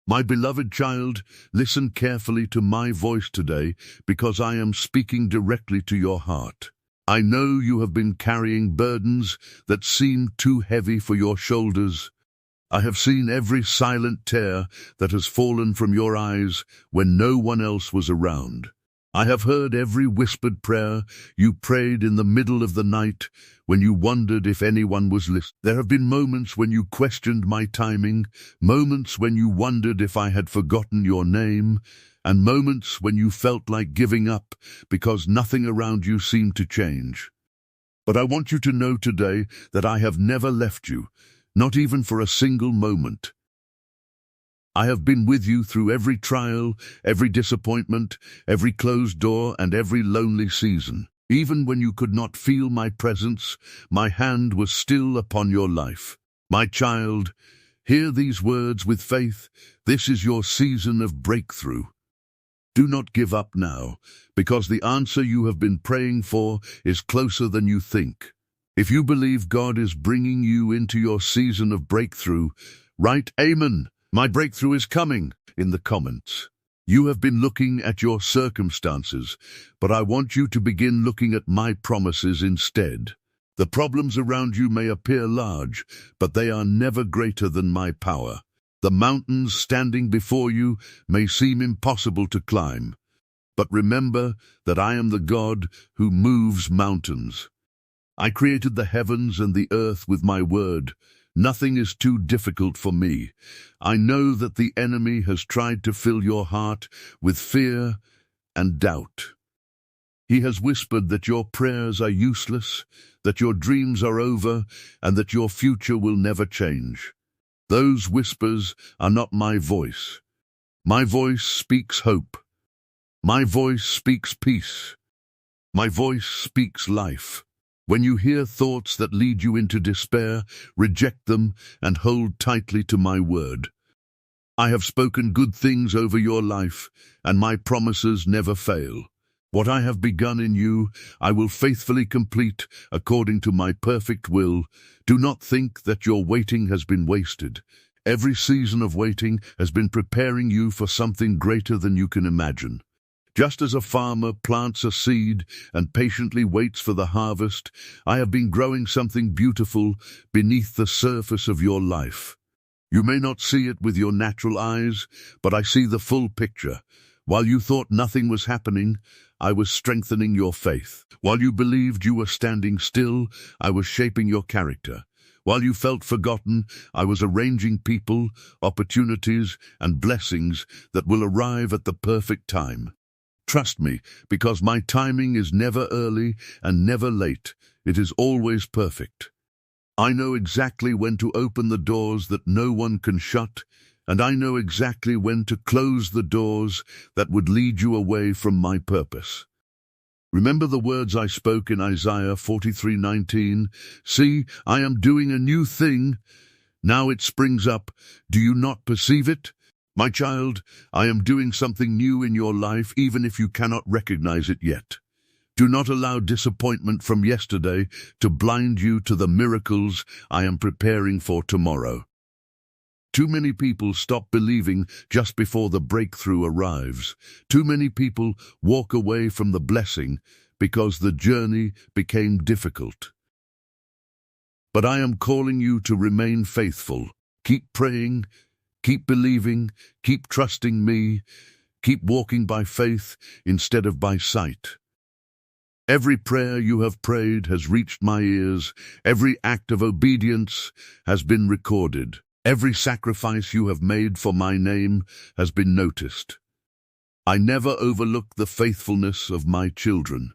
My beloved child, listen carefully to my voice today because I am speaking directly to your heart. I know you have been carrying burdens that seem too heavy for your shoulders. I have seen every silent tear that has fallen from your eyes when no one else was around. I have heard every whispered prayer you prayed in the middle of the night when you wondered if anyone was listening. There have been moments when you questioned my timing, moments when you wondered if I had forgotten your name, and moments when you felt like giving up because nothing around you seemed to change. But I want you to know today that I have never left you, not even for a single moment. I have been with you through every trial, every disappointment, every closed door, and every lonely season. Even when you could not feel my presence, my hand was still upon your life. My child, hear these words with faith. This is your season of breakthrough. Do not give up now, because the answer you have been praying for is closer than you think. If you believe God is bringing you into your season of breakthrough, write Amen. My breakthrough is coming in the comments. You have been looking at your circumstances, but I want you to begin looking at my promises instead. The problems around you may appear large, but they are never greater than my power. The mountains standing before you may seem impossible to climb, but remember that I am the God who moves mountains. I created the heavens and the earth with my word. Nothing is too difficult for me. I know that the enemy has tried to fill your heart with fear and doubt. He has whispered that your prayers are useless, that your dreams are over, and that your future will never change. Those whispers are not my voice. My voice speaks hope. My voice speaks peace. My voice speaks life. When you hear thoughts that lead you into despair, reject them and hold tightly to my word. I have spoken good things over your life, and my promises never fail. What I have begun in you, I will faithfully complete according to my perfect will. Do not think that your waiting has been wasted. Every season of waiting has been preparing you for something greater than you can imagine. Just as a farmer plants a seed and patiently waits for the harvest, I have been growing something beautiful beneath the surface of your life. You may not see it with your natural eyes, but I see the full picture. While you thought nothing was happening, I was strengthening your faith. While you believed you were standing still, I was shaping your character. While you felt forgotten, I was arranging people, opportunities, and blessings that will arrive at the perfect time. Trust me, because my timing is never early and never late. It is always perfect. I know exactly when to open the doors that no one can shut, and I know exactly when to close the doors that would lead you away from my purpose. Remember the words I spoke in Isaiah 43:19. See, I am doing a new thing. Now it springs up. Do you not perceive it? My child, I am doing something new in your life even if you cannot recognize it yet. Do not allow disappointment from yesterday to blind you to the miracles I am preparing for tomorrow. Too many people stop believing just before the breakthrough arrives. Too many people walk away from the blessing because the journey became difficult. But I am calling you to remain faithful. Keep praying, keep believing, keep trusting me, keep walking by faith instead of by sight. Every prayer you have prayed has reached my ears. Every act of obedience has been recorded. Every sacrifice you have made for my name has been noticed. I never overlook the faithfulness of my children.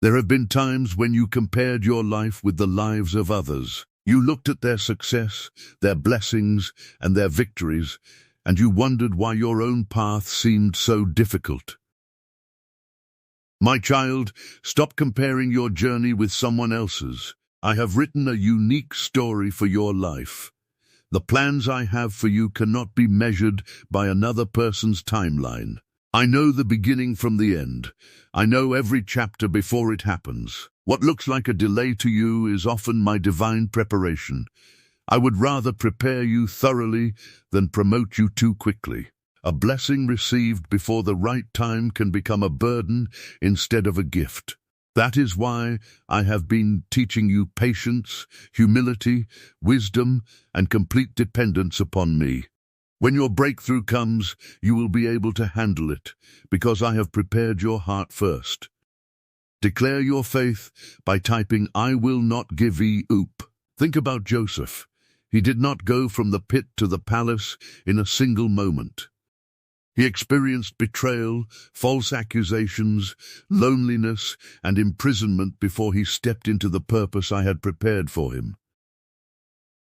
There have been times when you compared your life with the lives of others. You looked at their success, their blessings, and their victories, and you wondered why your own path seemed so difficult. My child, stop comparing your journey with someone else's. I have written a unique story for your life. The plans I have for you cannot be measured by another person's timeline. I know the beginning from the end. I know every chapter before it happens. What looks like a delay to you is often my divine preparation. I would rather prepare you thoroughly than promote you too quickly. A blessing received before the right time can become a burden instead of a gift. That is why I have been teaching you patience, humility, wisdom, and complete dependence upon me. When your breakthrough comes, you will be able to handle it, because I have prepared your heart first. Declare your faith by typing, "I will not give up." Think about Joseph. He did not go from the pit to the palace in a single moment. He experienced betrayal, false accusations, loneliness, and imprisonment before he stepped into the purpose I had prepared for him.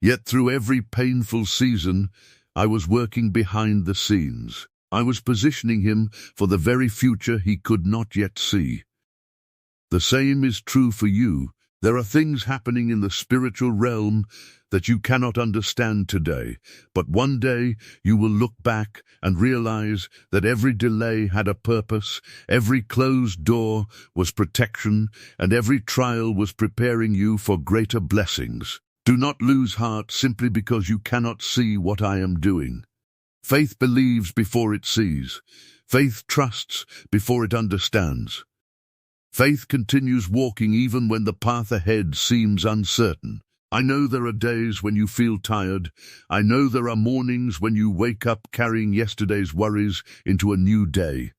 Yet through every painful season, I was working behind the scenes. I was positioning him for the very future he could not yet see. The same is true for you. There are things happening in the spiritual realm that you cannot understand today, but one day you will look back and realize that every delay had a purpose, every closed door was protection, and every trial was preparing you for greater blessings. Do not lose heart simply because you cannot see what I am doing. Faith believes before it sees. Faith trusts before it understands. Faith continues walking even when the path ahead seems uncertain. I know there are days when you feel tired. I know there are mornings when you wake up carrying yesterday's worries into a new day.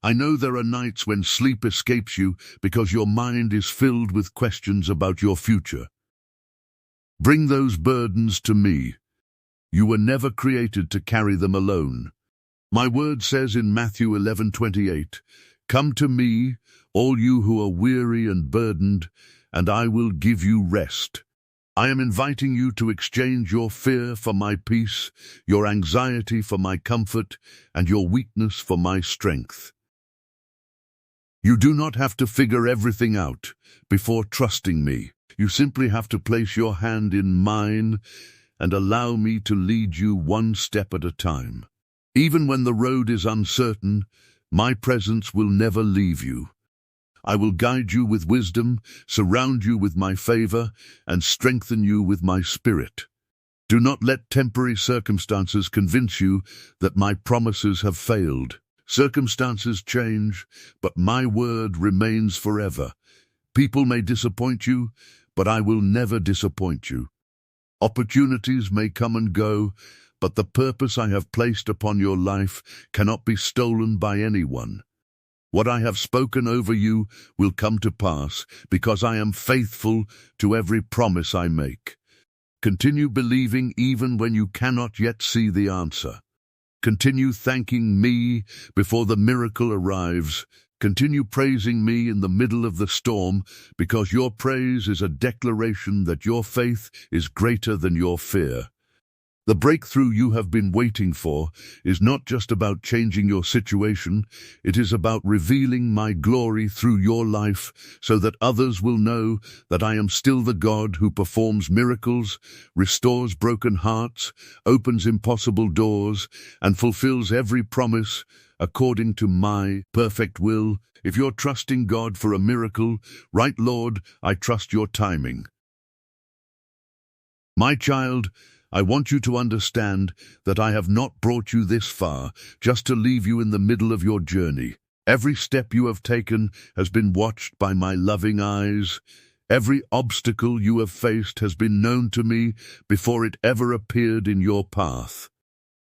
I know there are nights when sleep escapes you because your mind is filled with questions about your future. Bring those burdens to me. You were never created to carry them alone. My word says in Matthew 11:28, "Come to me, all you who are weary and burdened, and I will give you rest." I am inviting you to exchange your fear for my peace, your anxiety for my comfort, and your weakness for my strength. You do not have to figure everything out before trusting me. You simply have to place your hand in mine and allow me to lead you one step at a time. Even when the road is uncertain, my presence will never leave you. I will guide you with wisdom, surround you with my favor, and strengthen you with my spirit. Do not let temporary circumstances convince you that my promises have failed. Circumstances change, but my word remains forever. People may disappoint you, but I will never disappoint you. Opportunities may come and go, but the purpose I have placed upon your life cannot be stolen by anyone. What I have spoken over you will come to pass because I am faithful to every promise I make. Continue believing even when you cannot yet see the answer. Continue thanking me before the miracle arrives. Continue praising me in the middle of the storm because your praise is a declaration that your faith is greater than your fear. The breakthrough you have been waiting for is not just about changing your situation, it is about revealing my glory through your life so that others will know that I am still the God who performs miracles, restores broken hearts, opens impossible doors, and fulfills every promise according to my perfect will. If you're trusting God for a miracle, right, Lord, I trust your timing. My child, I want you to understand that I have not brought you this far just to leave you in the middle of your journey. Every step you have taken has been watched by my loving eyes. Every obstacle you have faced has been known to me before it ever appeared in your path.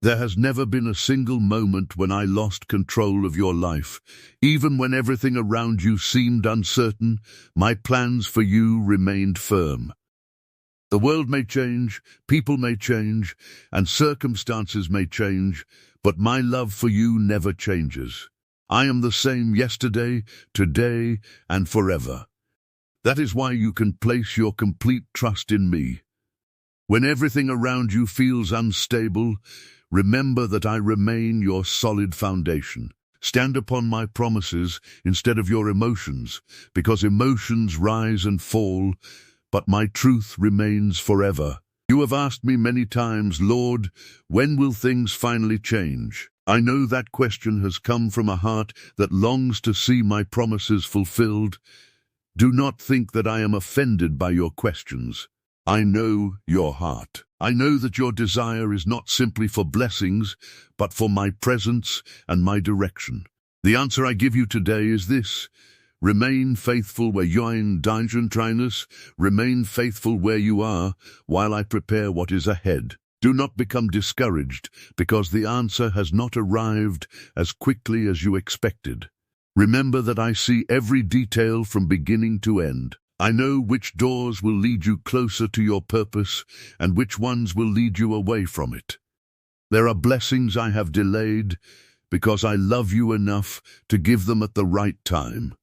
There has never been a single moment when I lost control of your life. Even when everything around you seemed uncertain, my plans for you remained firm. The world may change, people may change, and circumstances may change, but my love for you never changes. I am the same yesterday, today, and forever. That is why you can place your complete trust in me. When everything around you feels unstable, remember that I remain your solid foundation. Stand upon my promises instead of your emotions, because emotions rise and fall, but my truth remains forever. You have asked me many times, Lord, when will things finally change? I know that question has come from a heart that longs to see my promises fulfilled. Do not think that I am offended by your questions. I know your heart. I know that your desire is not simply for blessings, but for my presence and my direction. The answer I give you today is this: remain faithful where you are in dryness. Remain faithful where you are while I prepare what is ahead. Do not become discouraged because the answer has not arrived as quickly as you expected. Remember that I see every detail from beginning to end. I know which doors will lead you closer to your purpose and which ones will lead you away from it. There are blessings I have delayed because I love you enough to give them at the right time.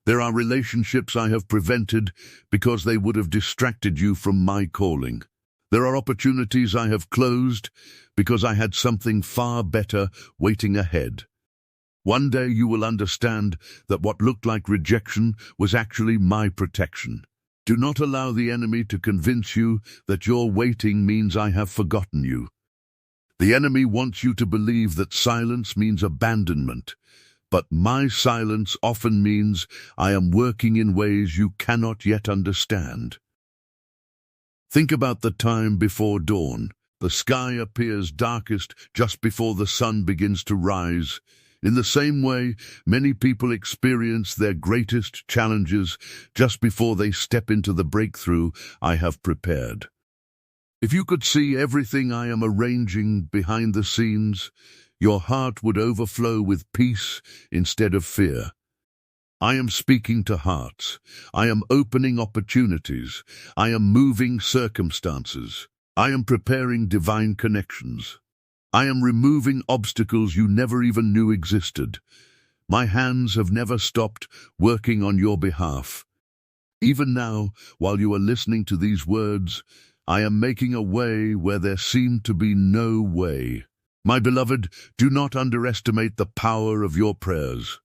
There are relationships I have prevented because they would have distracted you from my calling. There are opportunities I have closed because I had something far better waiting ahead. One day you will understand that what looked like rejection was actually my protection. Do not allow the enemy to convince you that your waiting means I have forgotten you. The enemy wants you to believe that silence means abandonment, but my silence often means I am working in ways you cannot yet understand. Think about the time before dawn. The sky appears darkest just before the sun begins to rise. In the same way, many people experience their greatest challenges just before they step into the breakthrough I have prepared. If you could see everything I am arranging behind the scenes, your heart would overflow with peace instead of fear. I am speaking to hearts. I am opening opportunities. I am moving circumstances. I am preparing divine connections. I am removing obstacles you never even knew existed. My hands have never stopped working on your behalf. Even now, while you are listening to these words, I am making a way where there seemed to be no way. My beloved, do not underestimate the power of your prayers.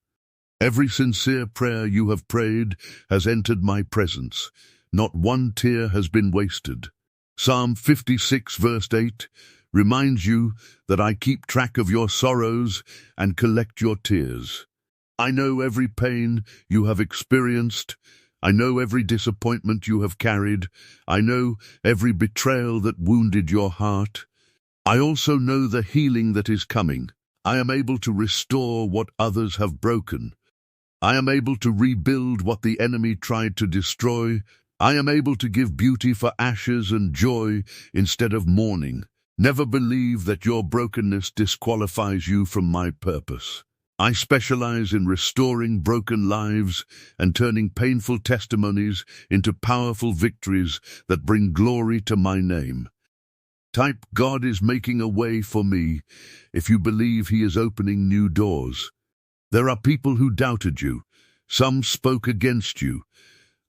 Every sincere prayer you have prayed has entered my presence. Not one tear has been wasted. Psalm 56 verse 8 reminds you that I keep track of your sorrows and collect your tears. I know every pain you have experienced. I know every disappointment you have carried. I know every betrayal that wounded your heart. I also know the healing that is coming. I am able to restore what others have broken. I am able to rebuild what the enemy tried to destroy. I am able to give beauty for ashes and joy instead of mourning. Never believe that your brokenness disqualifies you from my purpose. I specialize in restoring broken lives and turning painful testimonies into powerful victories that bring glory to my name. Type God is making a way for me if you believe He is opening new doors. There are people who doubted you. Some spoke against you.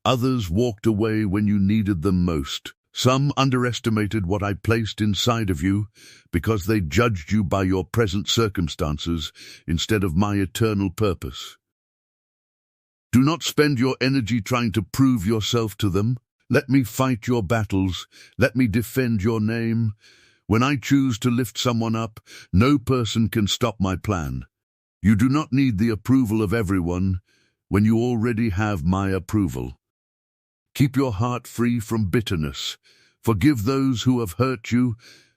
Others walked away when you needed them most. Some underestimated what I placed inside of you because they judged you by your present circumstances instead of my eternal purpose. Do not spend your energy trying to prove yourself to them. Let me fight your battles. Let me defend your name. When I choose to lift someone up, no person can stop my plan. You do not need the approval of everyone when you already have my approval. Keep your heart free from bitterness. Forgive those who have hurt you,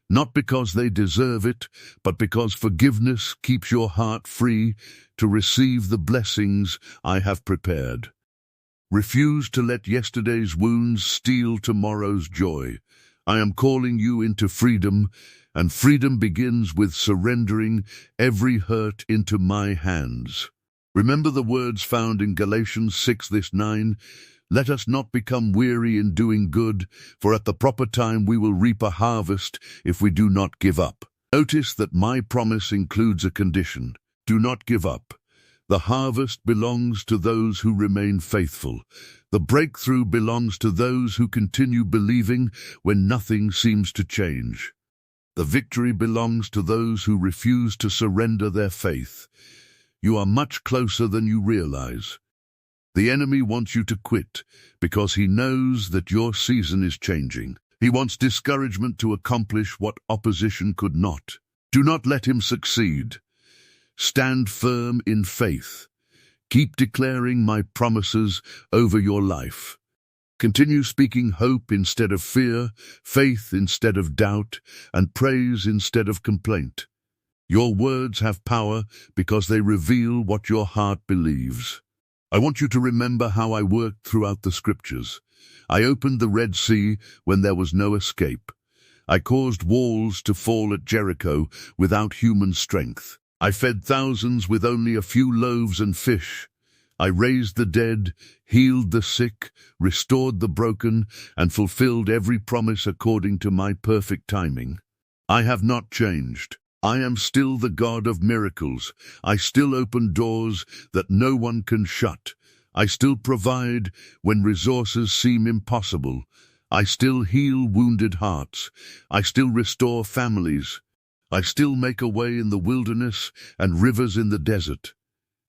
not because they deserve it, but because forgiveness keeps your heart free to receive the blessings I have prepared. Refuse to let yesterday's wounds steal tomorrow's joy. I am calling you into freedom, and freedom begins with surrendering every hurt into my hands. Remember the words found in Galatians 6:9. Let us not become weary in doing good, for at the proper time we will reap a harvest if we do not give up. Notice that my promise includes a condition. Do not give up. The harvest belongs to those who remain faithful. The breakthrough belongs to those who continue believing when nothing seems to change. The victory belongs to those who refuse to surrender their faith. You are much closer than you realize. The enemy wants you to quit because he knows that your season is changing. He wants discouragement to accomplish what opposition could not. Do not let him succeed. Stand firm in faith. Keep declaring my promises over your life. Continue speaking hope instead of fear, faith instead of doubt, and praise instead of complaint. Your words have power because they reveal what your heart believes. I want you to remember how I worked throughout the scriptures. I opened the Red Sea when there was no escape. I caused walls to fall at Jericho without human strength. I fed thousands with only a few loaves and fish. I raised the dead, healed the sick, restored the broken, and fulfilled every promise according to my perfect timing. I have not changed. I am still the God of miracles. I still open doors that no one can shut. I still provide when resources seem impossible. I still heal wounded hearts. I still restore families. I still make a way in the wilderness and rivers in the desert.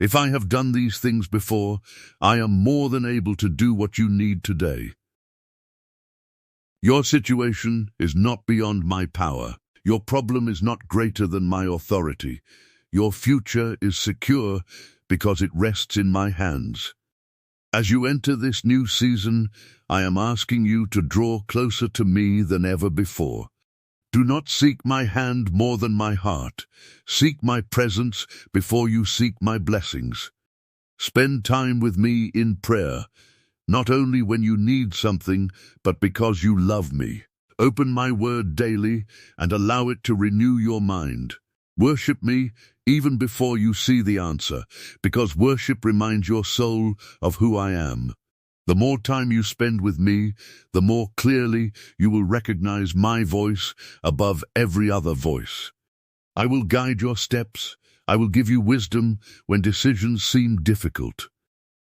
If I have done these things before, I am more than able to do what you need today. Your situation is not beyond my power. Your problem is not greater than my authority. Your future is secure because it rests in my hands. As you enter this new season, I am asking you to draw closer to me than ever before. Do not seek my hand more than my heart. Seek my presence before you seek my blessings. Spend time with me in prayer, not only when you need something, but because you love me. Open my word daily and allow it to renew your mind. Worship me even before you see the answer, because worship reminds your soul of who I am. The more time you spend with me, the more clearly you will recognize my voice above every other voice. I will guide your steps. I will give you wisdom when decisions seem difficult.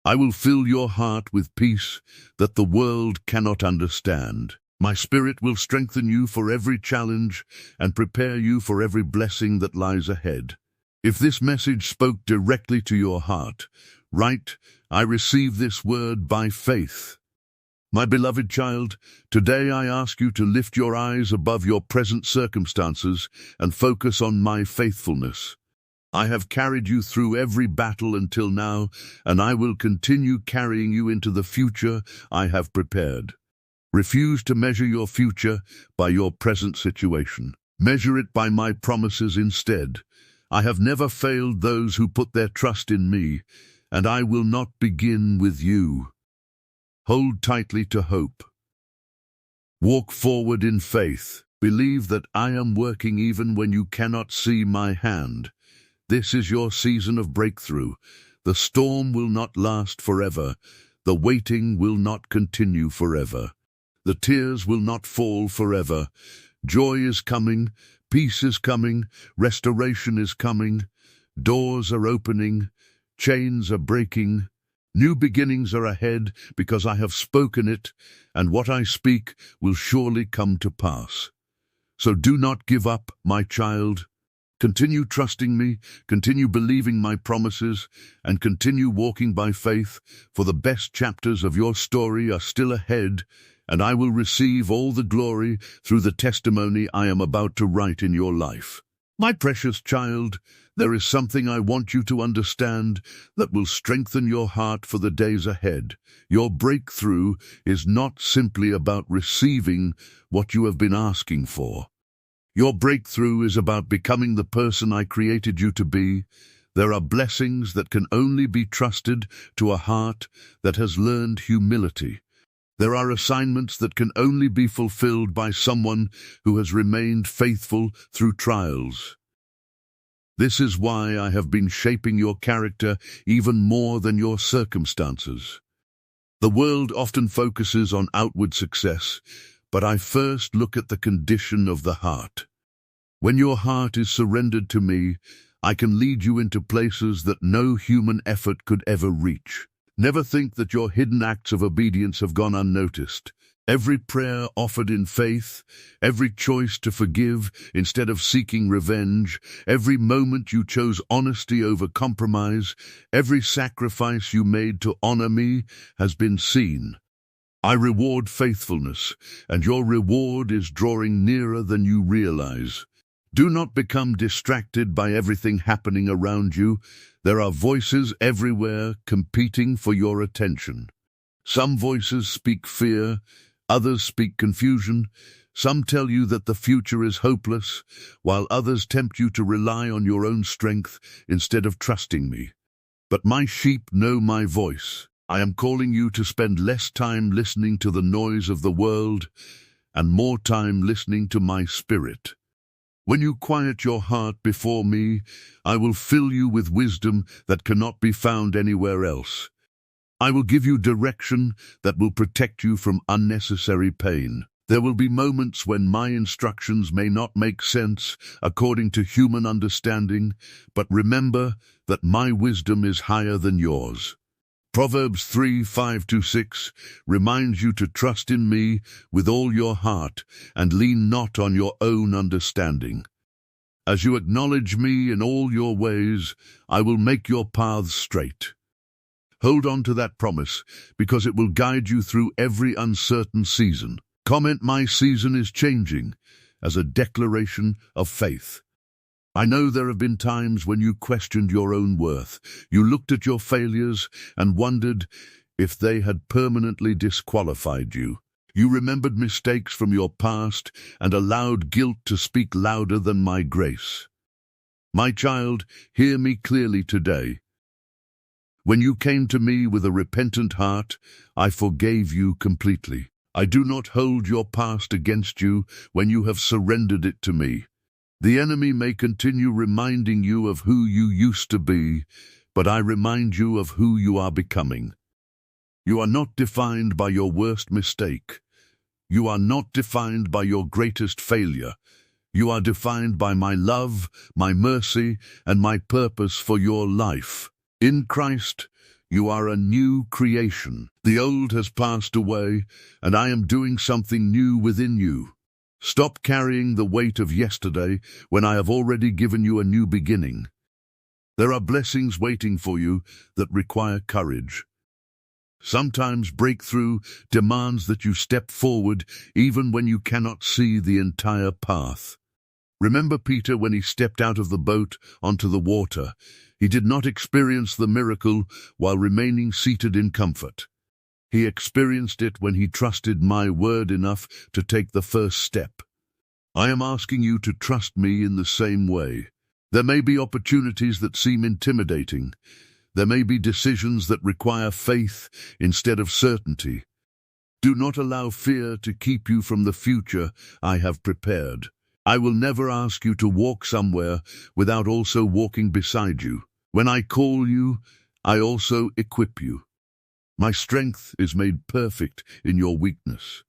I will fill your heart with peace that the world cannot understand. My spirit will strengthen you for every challenge and prepare you for every blessing that lies ahead. If this message spoke directly to your heart, write, I receive this word by faith. My beloved child, today I ask you to lift your eyes above your present circumstances and focus on my faithfulness. I have carried you through every battle until now, and I will continue carrying you into the future I have prepared. Refuse to measure your future by your present situation. Measure it by my promises instead. I have never failed those who put their trust in me, and I will not begin with you. Hold tightly to hope. Walk forward in faith. Believe that I am working even when you cannot see my hand. This is your season of breakthrough. The storm will not last forever. The waiting will not continue forever. The tears will not fall forever. Joy is coming, peace is coming, restoration is coming. Doors are opening, chains are breaking. New beginnings are ahead because I have spoken it, and what I speak will surely come to pass. So do not give up, my child. Continue trusting me, continue believing my promises, and continue walking by faith, for the best chapters of your story are still ahead, and I will receive all the glory through the testimony I am about to write in your life. My precious child, there is something I want you to understand that will strengthen your heart for the days ahead. Your breakthrough is not simply about receiving what you have been asking for. Your breakthrough is about becoming the person I created you to be. There are blessings that can only be trusted to a heart that has learned humility. There are assignments that can only be fulfilled by someone who has remained faithful through trials. This is why I have been shaping your character even more than your circumstances. The world often focuses on outward success, but I first look at the condition of the heart. When your heart is surrendered to me, I can lead you into places that no human effort could ever reach. Never think that your hidden acts of obedience have gone unnoticed. Every prayer offered in faith, every choice to forgive instead of seeking revenge, every moment you chose honesty over compromise, every sacrifice you made to honor me has been seen. I reward faithfulness, and your reward is drawing nearer than you realize. Do not become distracted by everything happening around you. There are voices everywhere competing for your attention. Some voices speak fear, others speak confusion. Some tell you that the future is hopeless, while others tempt you to rely on your own strength instead of trusting me. But my sheep know my voice. I am calling you to spend less time listening to the noise of the world and more time listening to my spirit. When you quiet your heart before me, I will fill you with wisdom that cannot be found anywhere else. I will give you direction that will protect you from unnecessary pain. There will be moments when my instructions may not make sense according to human understanding, but remember that my wisdom is higher than yours. Proverbs 3:5-6 reminds you to trust in me with all your heart and lean not on your own understanding. As you acknowledge me in all your ways, I will make your paths straight. Hold on to that promise, because it will guide you through every uncertain season. Comment "My season is changing" as a declaration of faith. I know there have been times when you questioned your own worth. You looked at your failures and wondered if they had permanently disqualified you. You remembered mistakes from your past and allowed guilt to speak louder than my grace. My child, hear me clearly today. When you came to me with a repentant heart, I forgave you completely. I do not hold your past against you when you have surrendered it to me. The enemy may continue reminding you of who you used to be, but I remind you of who you are becoming. You are not defined by your worst mistake. You are not defined by your greatest failure. You are defined by my love, my mercy, and my purpose for your life. In Christ, you are a new creation. The old has passed away, and I am doing something new within you. Stop carrying the weight of yesterday when I have already given you a new beginning. There are blessings waiting for you that require courage. Sometimes breakthrough demands that you step forward even when you cannot see the entire path. Remember Peter when he stepped out of the boat onto the water. He did not experience the miracle while remaining seated in comfort. He experienced it when he trusted my word enough to take the first step. I am asking you to trust me in the same way. There may be opportunities that seem intimidating. There may be decisions that require faith instead of certainty. Do not allow fear to keep you from the future I have prepared. I will never ask you to walk somewhere without also walking beside you. When I call you, I also equip you. My strength is made perfect in your weakness.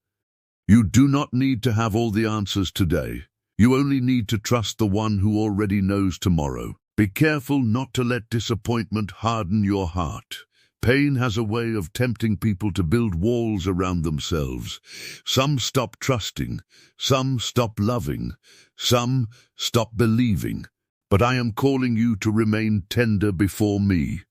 You do not need to have all the answers today. You only need to trust the one who already knows tomorrow. Be careful not to let disappointment harden your heart. Pain has a way of tempting people to build walls around themselves. Some stop trusting, some stop loving, some stop believing. But I am calling you to remain tender before me.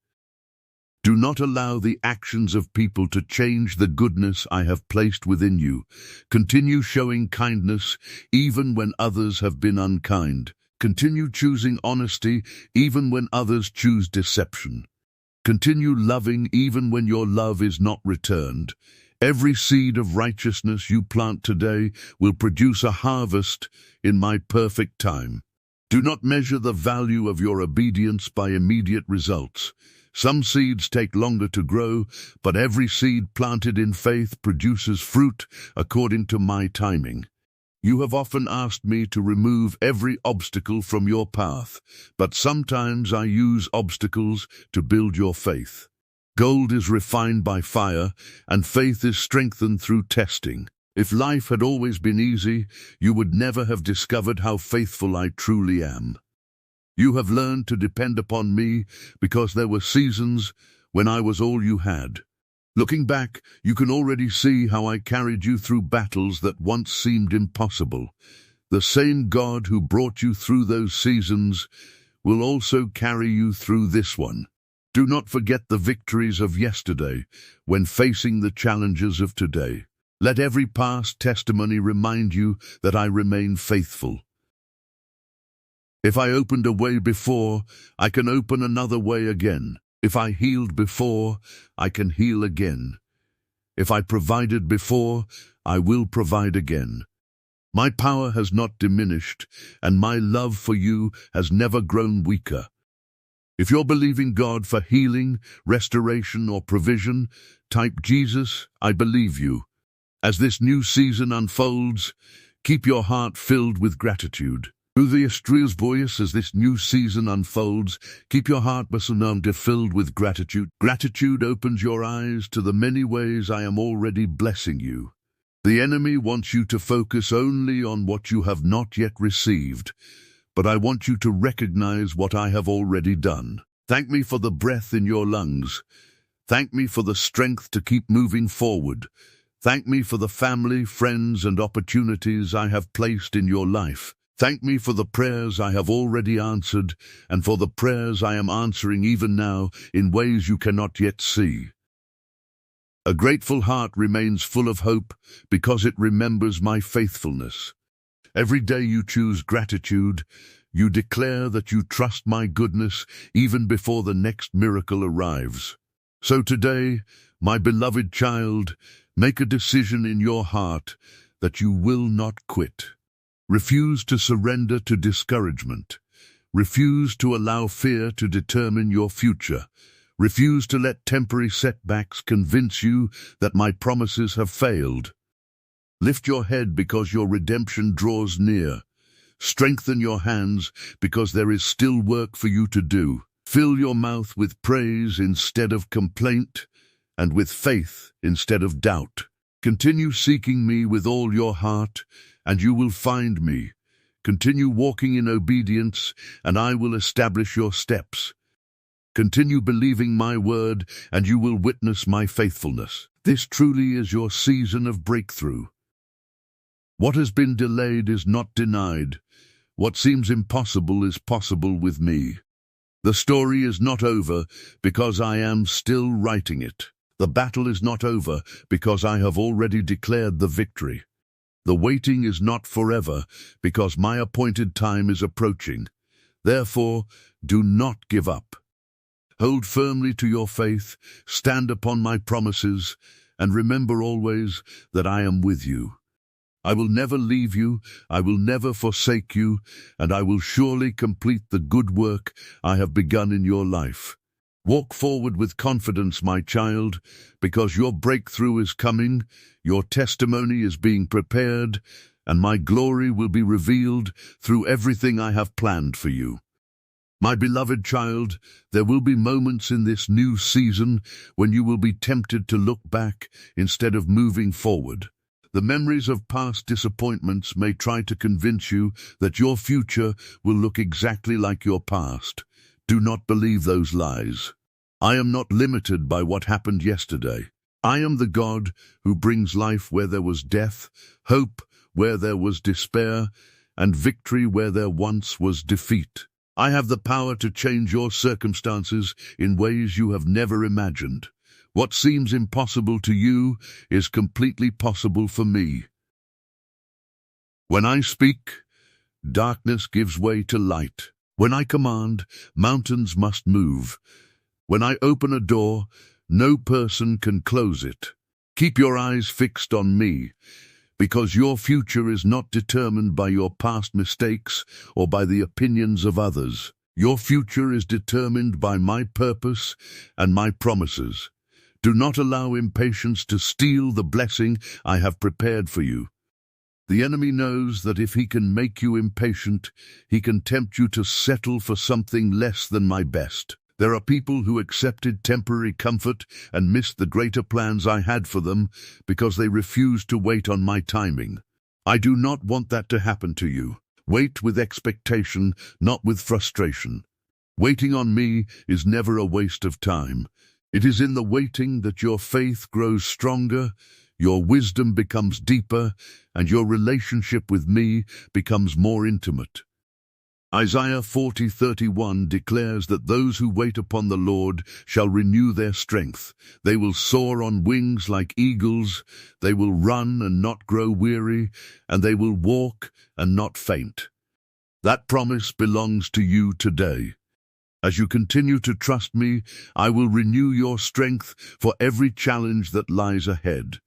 Do not allow the actions of people to change the goodness I have placed within you. Continue showing kindness even when others have been unkind. Continue choosing honesty even when others choose deception. Continue loving even when your love is not returned. Every seed of righteousness you plant today will produce a harvest in my perfect time. Do not measure the value of your obedience by immediate results. Some seeds take longer to grow, but every seed planted in faith produces fruit according to my timing. You have often asked me to remove every obstacle from your path, but sometimes I use obstacles to build your faith. Gold is refined by fire, and faith is strengthened through testing. If life had always been easy, you would never have discovered how faithful I truly am. You have learned to depend upon me because there were seasons when I was all you had. Looking back, you can already see how I carried you through battles that once seemed impossible. The same God who brought you through those seasons will also carry you through this one. Do not forget the victories of yesterday when facing the challenges of today. Let every past testimony remind you that I remain faithful. If I opened a way before, I can open another way again. If I healed before, I can heal again. If I provided before, I will provide again. My power has not diminished, and my love for you has never grown weaker. If you're believing God for healing, restoration, or provision, type Jesus, I believe you. As this new season unfolds, keep your heart filled with gratitude. Through the Estrel's voice, as this new season unfolds, keep your heart filled with gratitude. Gratitude opens your eyes to the many ways I am already blessing you. The enemy wants you to focus only on what you have not yet received, but I want you to recognize what I have already done. Thank me for the breath in your lungs. Thank me for the strength to keep moving forward. Thank me for the family, friends, and opportunities I have placed in your life. Thank me for the prayers I have already answered, and for the prayers I am answering even now in ways you cannot yet see. A grateful heart remains full of hope because it remembers my faithfulness. Every day you choose gratitude, you declare that you trust my goodness even before the next miracle arrives. So today, my beloved child, make a decision in your heart that you will not quit. Refuse to surrender to discouragement. Refuse to allow fear to determine your future. Refuse to let temporary setbacks convince you that my promises have failed. Lift your head because your redemption draws near. Strengthen your hands because there is still work for you to do. Fill your mouth with praise instead of complaint, and with faith instead of doubt. Continue seeking me with all your heart, and you will find me. Continue walking in obedience, and I will establish your steps. Continue believing my word, and you will witness my faithfulness. This truly is your season of breakthrough. What has been delayed is not denied. What seems impossible is possible with me. The story is not over because I am still writing it. The battle is not over because I have already declared the victory. The waiting is not forever because my appointed time is approaching. Therefore, do not give up. Hold firmly to your faith, stand upon my promises, and remember always that I am with you. I will never leave you, I will never forsake you, and I will surely complete the good work I have begun in your life. Walk forward with confidence, my child, because your breakthrough is coming, your testimony is being prepared, and my glory will be revealed through everything I have planned for you. My beloved child, there will be moments in this new season when you will be tempted to look back instead of moving forward. The memories of past disappointments may try to convince you that your future will look exactly like your past. Do not believe those lies. I am not limited by what happened yesterday. I am the God who brings life where there was death, hope where there was despair, and victory where there once was defeat. I have the power to change your circumstances in ways you have never imagined. What seems impossible to you is completely possible for me. When I speak, darkness gives way to light. When I command, mountains must move. When I open a door, no person can close it. Keep your eyes fixed on me, because your future is not determined by your past mistakes or by the opinions of others. Your future is determined by my purpose and my promises. Do not allow impatience to steal the blessing I have prepared for you. The enemy knows that if he can make you impatient, he can tempt you to settle for something less than my best. There are people who accepted temporary comfort and missed the greater plans I had for them because they refused to wait on my timing. I do not want that to happen to you. Wait with expectation, not with frustration. Waiting on me is never a waste of time. It is in the waiting that your faith grows stronger, your wisdom becomes deeper, and your relationship with me becomes more intimate. Isaiah 40:31 declares that those who wait upon the Lord shall renew their strength. They will soar on wings like eagles, they will run and not grow weary, and they will walk and not faint. That promise belongs to you today. As you continue to trust me, I will renew your strength for every challenge that lies ahead.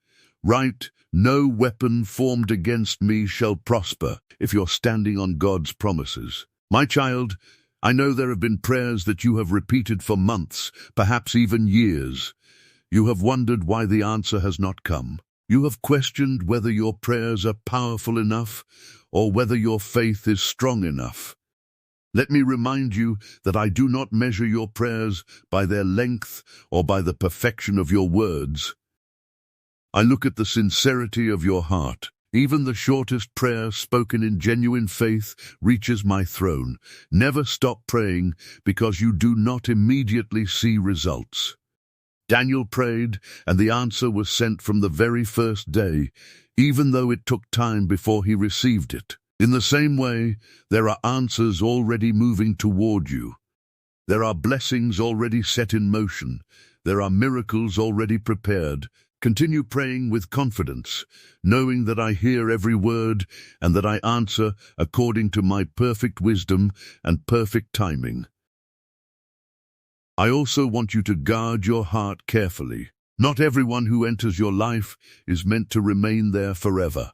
Write, "No weapon formed against me shall prosper," if you're standing on God's promises. My child, I know there have been prayers that you have repeated for months, perhaps even years. You have wondered why the answer has not come. You have questioned whether your prayers are powerful enough or whether your faith is strong enough. Let me remind you that I do not measure your prayers by their length or by the perfection of your words. I look at the sincerity of your heart. Even the shortest prayer spoken in genuine faith reaches my throne. Never stop praying because you do not immediately see results. Daniel prayed, and the answer was sent from the very first day, even though it took time before he received it. In the same way, there are answers already moving toward you. There are blessings already set in motion. There are miracles already prepared. Continue praying with confidence, knowing that I hear every word and that I answer according to my perfect wisdom and perfect timing. I also want you to guard your heart carefully. Not everyone who enters your life is meant to remain there forever.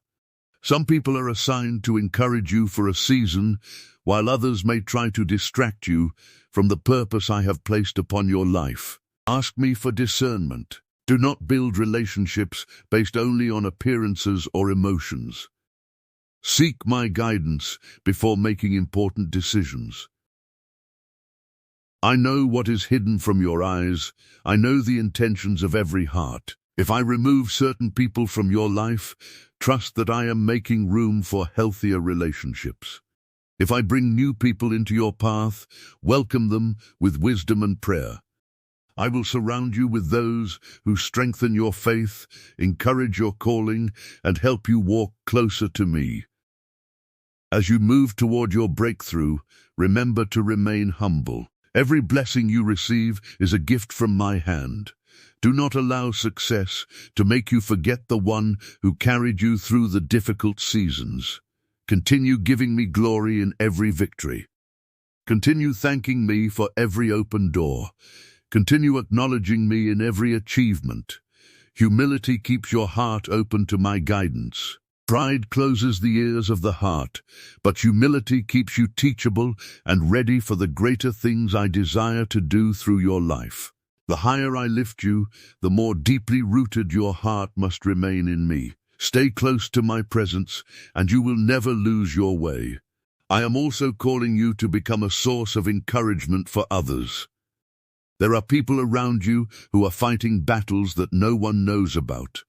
Some people are assigned to encourage you for a season, while others may try to distract you from the purpose I have placed upon your life. Ask me for discernment. Do not build relationships based only on appearances or emotions. Seek my guidance before making important decisions. I know what is hidden from your eyes. I know the intentions of every heart. If I remove certain people from your life, trust that I am making room for healthier relationships. If I bring new people into your path, welcome them with wisdom and prayer. I will surround you with those who strengthen your faith, encourage your calling, and help you walk closer to me. As you move toward your breakthrough, remember to remain humble. Every blessing you receive is a gift from my hand. Do not allow success to make you forget the one who carried you through the difficult seasons. Continue giving me glory in every victory. Continue thanking me for every open door. Continue acknowledging me in every achievement. Humility keeps your heart open to my guidance. Pride closes the ears of the heart, but humility keeps you teachable and ready for the greater things I desire to do through your life. The higher I lift you, the more deeply rooted your heart must remain in me. Stay close to my presence, and you will never lose your way. I am also calling you to become a source of encouragement for others. There are people around you who are fighting battles that no one knows about.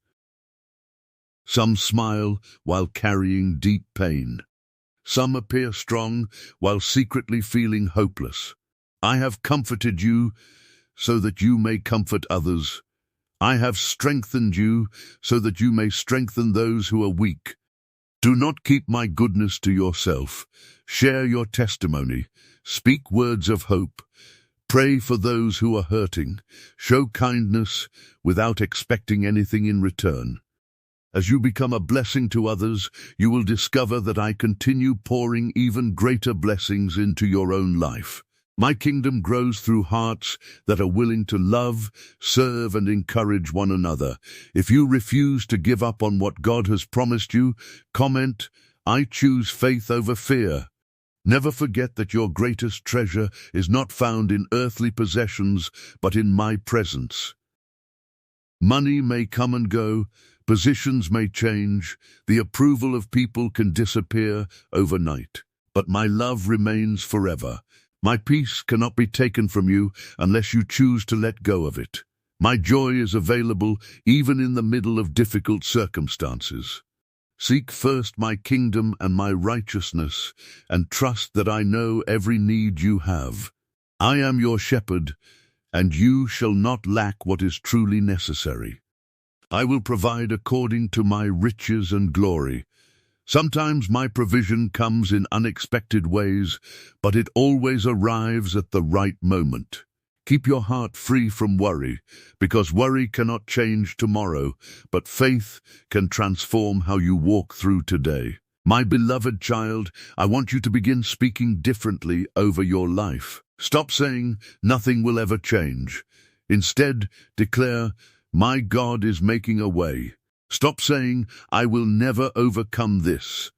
Some smile while carrying deep pain. Some appear strong while secretly feeling hopeless. I have comforted you so that you may comfort others. I have strengthened you so that you may strengthen those who are weak. Do not keep my goodness to yourself. Share your testimony. Speak words of hope. Pray for those who are hurting. Show kindness without expecting anything in return. As you become a blessing to others, you will discover that I continue pouring even greater blessings into your own life. My kingdom grows through hearts that are willing to love, serve, and encourage one another. If you refuse to give up on what God has promised you, comment, "I choose faith over fear." Never forget that your greatest treasure is not found in earthly possessions, but in my presence. Money may come and go, positions may change, the approval of people can disappear overnight, but my love remains forever. My peace cannot be taken from you unless you choose to let go of it. My joy is available even in the middle of difficult circumstances. Seek first my kingdom and my righteousness, and trust that I know every need you have. I am your shepherd, and you shall not lack what is truly necessary. I will provide according to my riches and glory. Sometimes my provision comes in unexpected ways, but it always arrives at the right moment. Keep your heart free from worry, because worry cannot change tomorrow, but faith can transform how you walk through today. My beloved child, I want you to begin speaking differently over your life. Stop saying, "Nothing will ever change." Instead, declare, "My God is making a way." Stop saying, "I will never overcome this."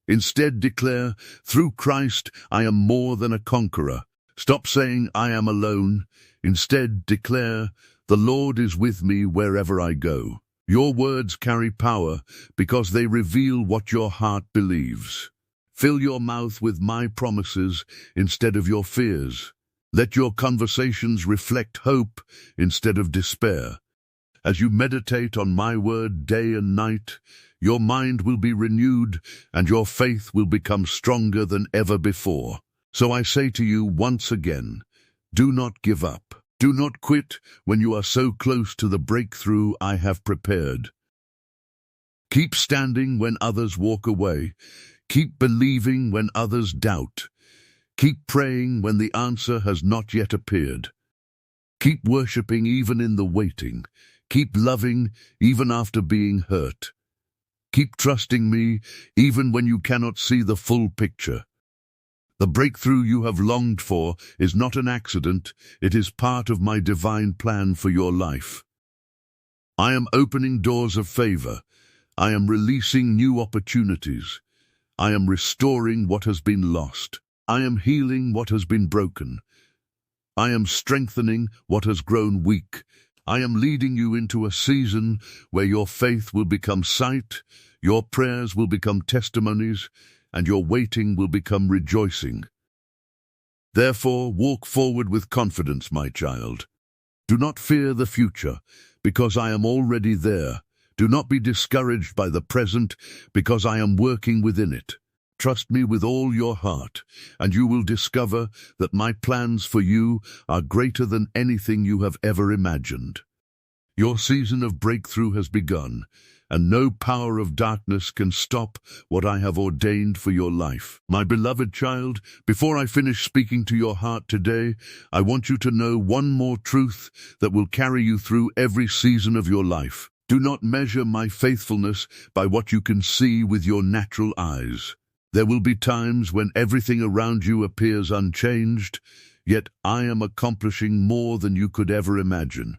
Instead, declare, "Through Christ, I am more than a conqueror." Stop saying, "I am alone." Instead, declare, "The Lord is with me wherever I go." Your words carry power because they reveal what your heart believes. Fill your mouth with my promises instead of your fears. Let your conversations reflect hope instead of despair. As you meditate on my word day and night, your mind will be renewed and your faith will become stronger than ever before. So I say to you once again, do not give up. Do not quit when you are so close to the breakthrough I have prepared. Keep standing when others walk away. Keep believing when others doubt. Keep praying when the answer has not yet appeared. Keep worshiping even in the waiting. Keep loving even after being hurt. Keep trusting me even when you cannot see the full picture. The breakthrough you have longed for is not an accident, it is part of my divine plan for your life. I am opening doors of favor. I am releasing new opportunities. I am restoring what has been lost. I am healing what has been broken. I am strengthening what has grown weak. I am leading you into a season where your faith will become sight, your prayers will become testimonies, and your waiting will become rejoicing. Therefore, walk forward with confidence, my child. Do not fear the future, because I am already there. Do not be discouraged by the present, because I am working within it. Trust me with all your heart, and you will discover that my plans for you are greater than anything you have ever imagined. Your season of breakthrough has begun, and no power of darkness can stop what I have ordained for your life. My beloved child, before I finish speaking to your heart today, I want you to know one more truth that will carry you through every season of your life. Do not measure my faithfulness by what you can see with your natural eyes. There will be times when everything around you appears unchanged, yet I am accomplishing more than you could ever imagine.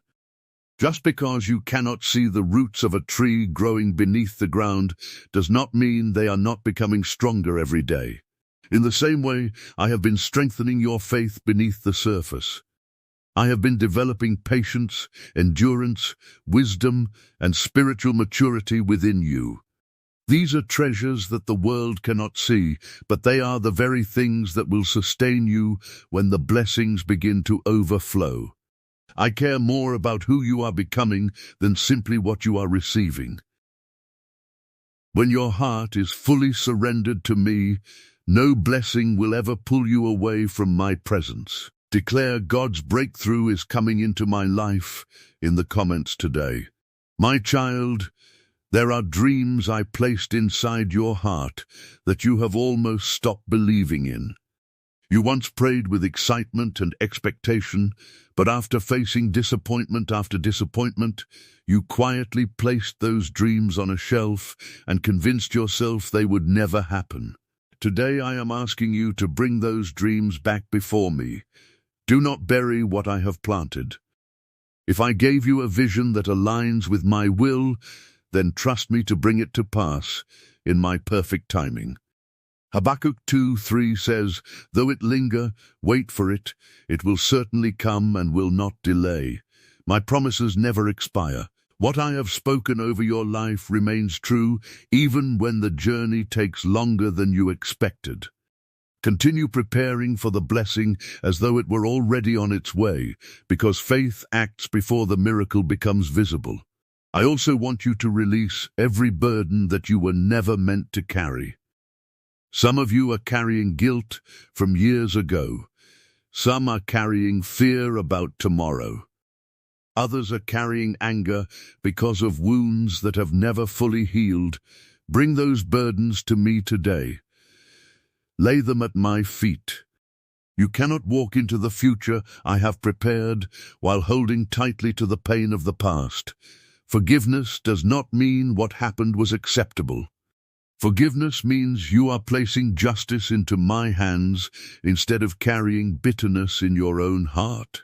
Just because you cannot see the roots of a tree growing beneath the ground does not mean they are not becoming stronger every day. In the same way, I have been strengthening your faith beneath the surface. I have been developing patience, endurance, wisdom, and spiritual maturity within you. These are treasures that the world cannot see, but they are the very things that will sustain you when the blessings begin to overflow. I care more about who you are becoming than simply what you are receiving. When your heart is fully surrendered to me, no blessing will ever pull you away from my presence. Declare God's breakthrough is coming into my life in the comments today. My child, there are dreams I placed inside your heart that you have almost stopped believing in. You once prayed with excitement and expectation, but after facing disappointment after disappointment, you quietly placed those dreams on a shelf and convinced yourself they would never happen. Today I am asking you to bring those dreams back before me. Do not bury what I have planted. If I gave you a vision that aligns with my will, then trust me to bring it to pass in my perfect timing. Habakkuk 2:3 says, "Though it linger, wait for it. It will certainly come and will not delay. My promises never expire. What I have spoken over your life remains true, even when the journey takes longer than you expected." Continue preparing for the blessing as though it were already on its way, because faith acts before the miracle becomes visible. I also want you to release every burden that you were never meant to carry. Some of you are carrying guilt from years ago. Some are carrying fear about tomorrow. Others are carrying anger because of wounds that have never fully healed. Bring those burdens to me today. Lay them at my feet. You cannot walk into the future I have prepared while holding tightly to the pain of the past. Forgiveness does not mean what happened was acceptable. Forgiveness means you are placing justice into my hands instead of carrying bitterness in your own heart.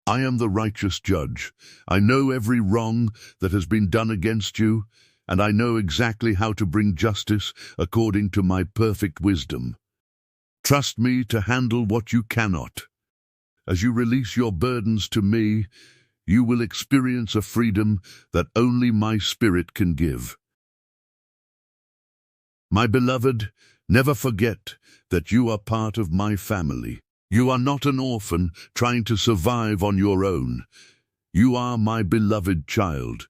I am the righteous judge. I know every wrong that has been done against you, and I know exactly how to bring justice according to my perfect wisdom. Trust me to handle what you cannot. As you release your burdens to me, you will experience a freedom that only my Spirit can give. My beloved, never forget that you are part of my family. You are not an orphan trying to survive on your own. You are my beloved child.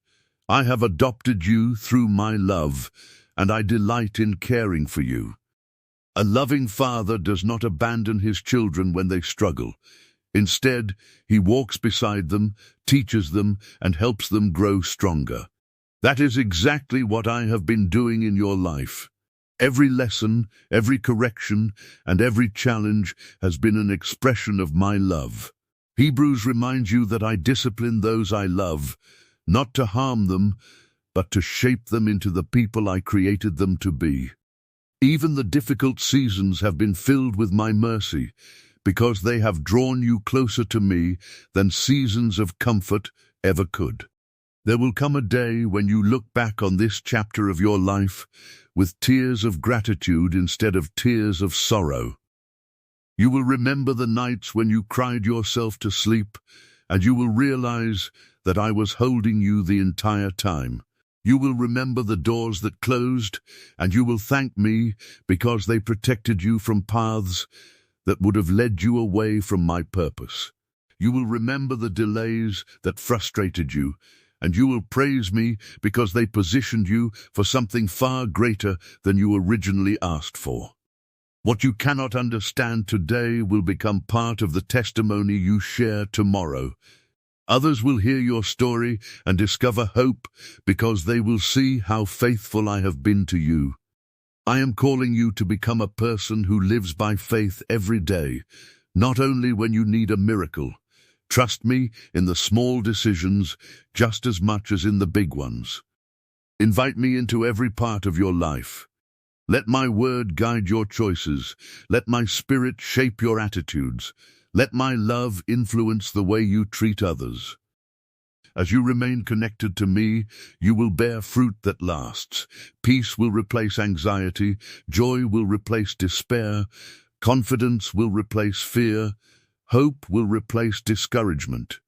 I have adopted you through my love, and I delight in caring for you. A loving father does not abandon his children when they struggle. Instead, he walks beside them, teaches them, and helps them grow stronger. That is exactly what I have been doing in your life. Every lesson, every correction, and every challenge has been an expression of my love. Hebrews reminds you that I discipline those I love, not to harm them, but to shape them into the people I created them to be. Even the difficult seasons have been filled with my mercy, because they have drawn you closer to me than seasons of comfort ever could. There will come a day when you look back on this chapter of your life with tears of gratitude instead of tears of sorrow. You will remember the nights when you cried yourself to sleep, and you will realize that I was holding you the entire time. You will remember the doors that closed, and you will thank me because they protected you from paths that would have led you away from my purpose. You will remember the delays that frustrated you, and you will praise me because they positioned you for something far greater than you originally asked for. What you cannot understand today will become part of the testimony you share tomorrow. Others will hear your story and discover hope because they will see how faithful I have been to you. I am calling you to become a person who lives by faith every day, not only when you need a miracle. Trust me in the small decisions just as much as in the big ones. Invite me into every part of your life. Let my word guide your choices. Let my spirit shape your attitudes. Let my love influence the way you treat others. As you remain connected to me, you will bear fruit that lasts. Peace will replace anxiety. Joy will replace despair. Confidence will replace fear. Hope will replace discouragement.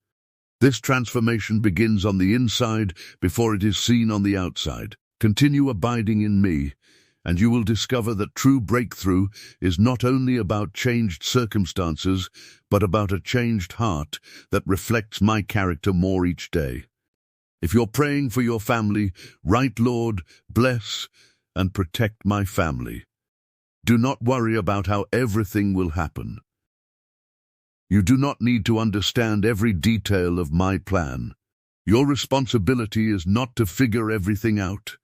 This transformation begins on the inside before it is seen on the outside. Continue abiding in me, and you will discover that true breakthrough is not only about changed circumstances, but about a changed heart that reflects my character more each day. If you're praying for your family, write, Lord, bless and protect my family. Do not worry about how everything will happen. You do not need to understand every detail of my plan. Your responsibility is not to figure everything out.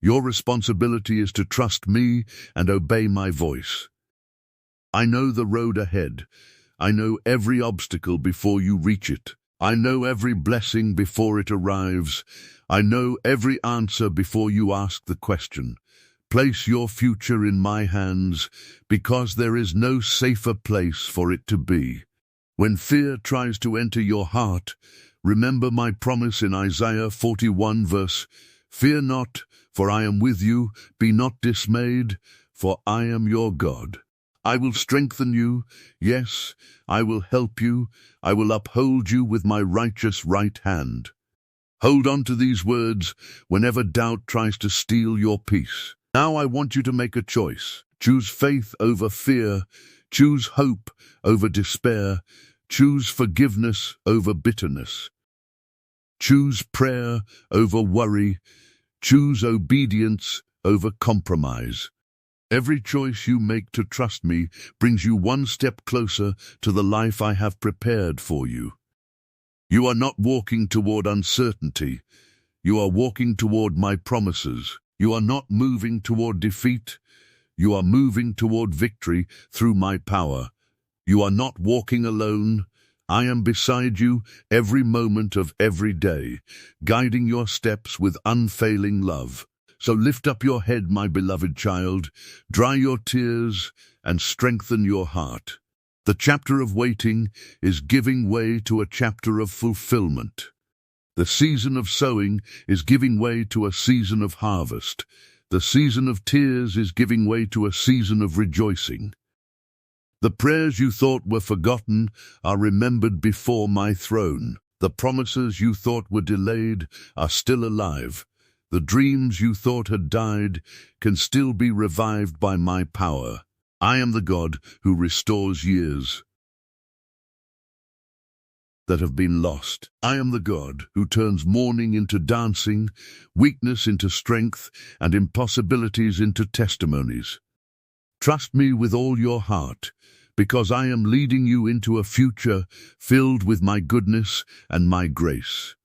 Your responsibility is to trust me and obey my voice. I know the road ahead. I know every obstacle before you reach it. I know every blessing before it arrives. I know every answer before you ask the question. Place your future in my hands, because there is no safer place for it to be. When fear tries to enter your heart, remember my promise in Isaiah 41 verse, "Fear not, for I am with you. Be not dismayed, for I am your God. I will strengthen you. Yes, I will help you. I will uphold you with my righteous right hand." Hold on to these words whenever doubt tries to steal your peace. Now I want you to make a choice. Choose faith over fear. Choose hope over despair. Choose forgiveness over bitterness. Choose prayer over worry. Choose obedience over compromise. Every choice you make to trust me brings you one step closer to the life I have prepared for you. You are not walking toward uncertainty. You are walking toward my promises. You are not moving toward defeat. You are moving toward victory through my power. You are not walking alone. I am beside you every moment of every day, guiding your steps with unfailing love. So lift up your head, my beloved child, dry your tears, and strengthen your heart. The chapter of waiting is giving way to a chapter of fulfillment. The season of sowing is giving way to a season of harvest. The season of tears is giving way to a season of rejoicing. The prayers you thought were forgotten are remembered before my throne. The promises you thought were delayed are still alive. The dreams you thought had died can still be revived by my power. I am the God who restores years that have been lost. I am the God who turns mourning into dancing, weakness into strength, and impossibilities into testimonies. Trust me with all your heart, because I am leading you into a future filled with my goodness and my grace.